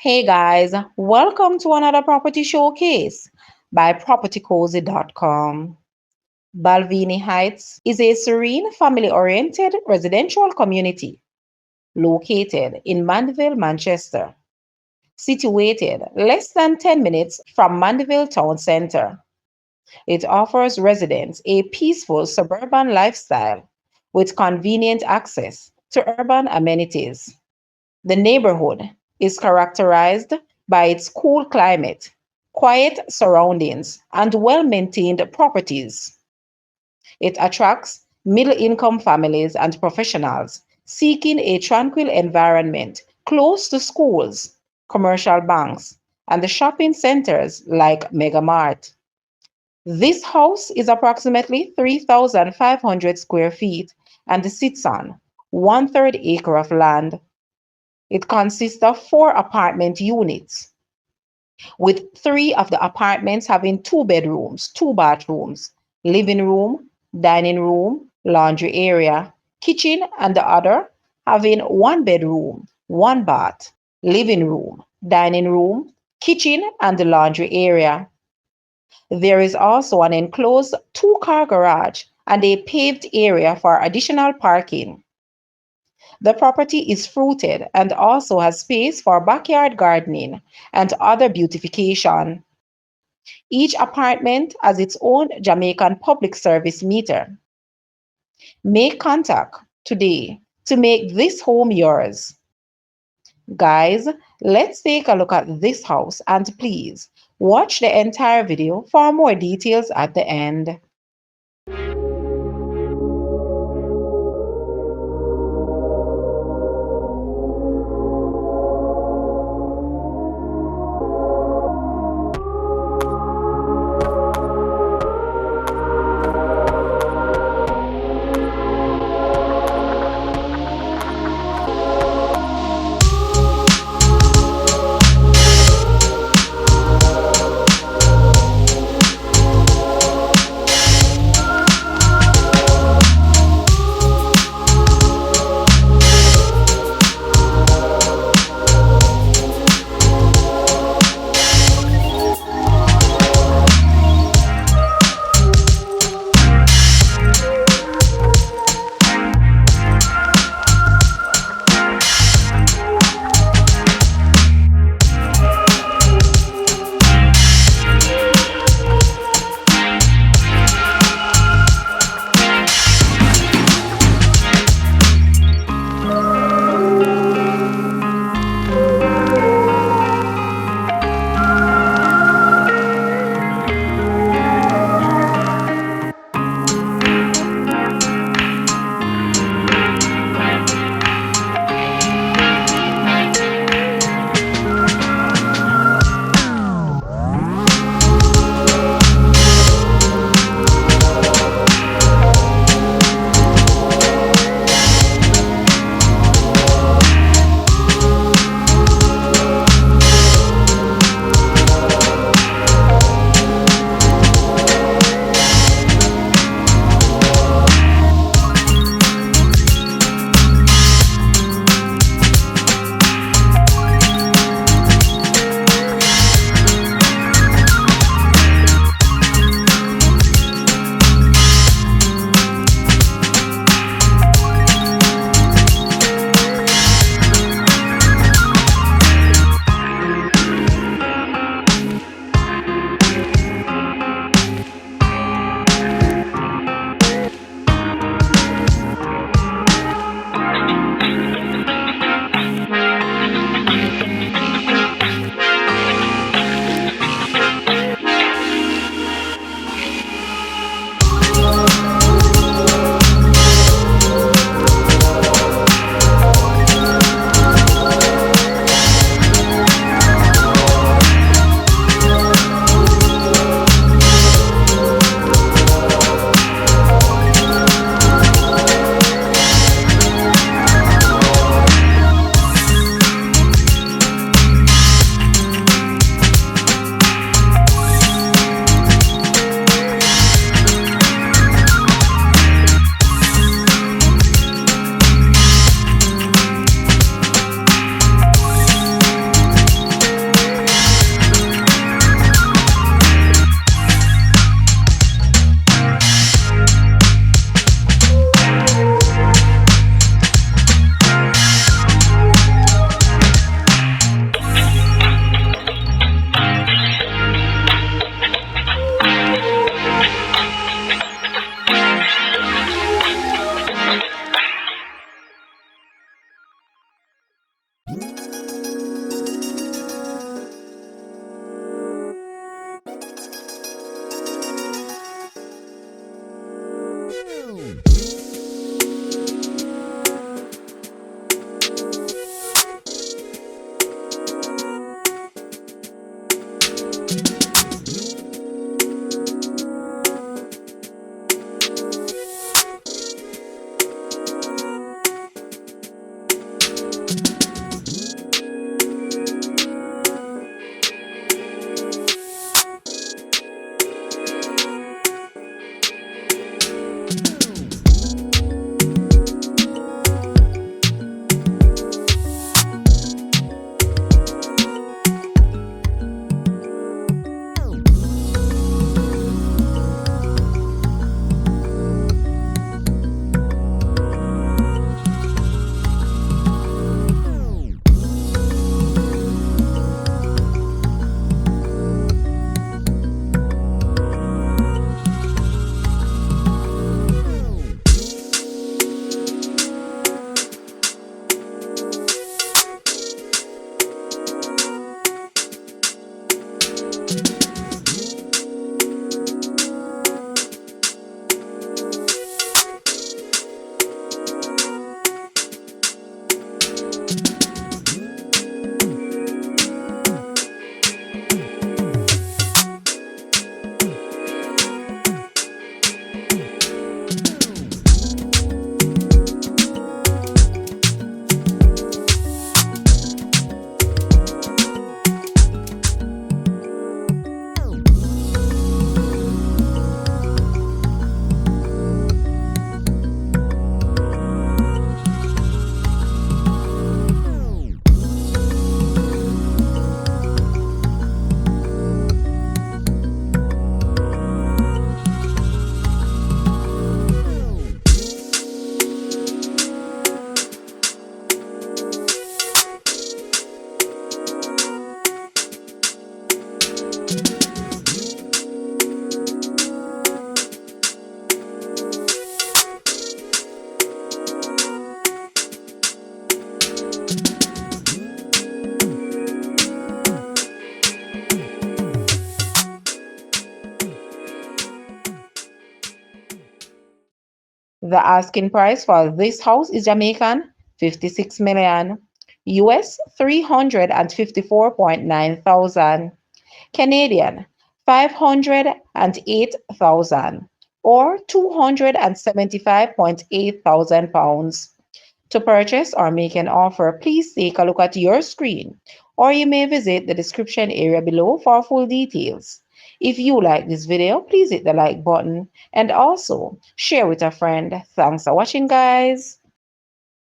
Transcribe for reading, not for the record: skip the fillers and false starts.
Hey guys, welcome to another property showcase by propertycozy.com. Balvenie Heights is a serene, family oriented residential community located in Mandeville, Manchester, situated less than 10 minutes from Mandeville Town Centre. It offers residents a peaceful suburban lifestyle with convenient access to urban amenities. The neighborhood is characterized by its cool climate, quiet surroundings, and well maintained properties. It attracts middle income families and professionals seeking a tranquil environment close to schools, commercial banks, and the shopping centers like Megamart. This house is approximately 3,500 square feet and sits on one-third acre of land. It consists of four apartment units, with three of the apartments having two bedrooms, two bathrooms, living room, dining room, laundry area, kitchen, and the other having one bedroom, one bath, living room, dining room, kitchen, and the laundry area. There is also an enclosed two-car garage and a paved area for additional parking. The property is fruited and also has space for backyard gardening and other beautification. Each apartment has its own Jamaican public service meter. Make contact today to make this home yours. Guys, let's take a look at this house and please watch the entire video for more details at the end. The asking price for this house is Jamaican 56 million, US 354.9 thousand, Canadian 508,000 or 275.8 thousand pounds. To purchase or make an offer, please take a look at your screen or you may visit the description area below for full details. If you like this video, please hit the like button and also share with a friend. Thanks for watching, guys.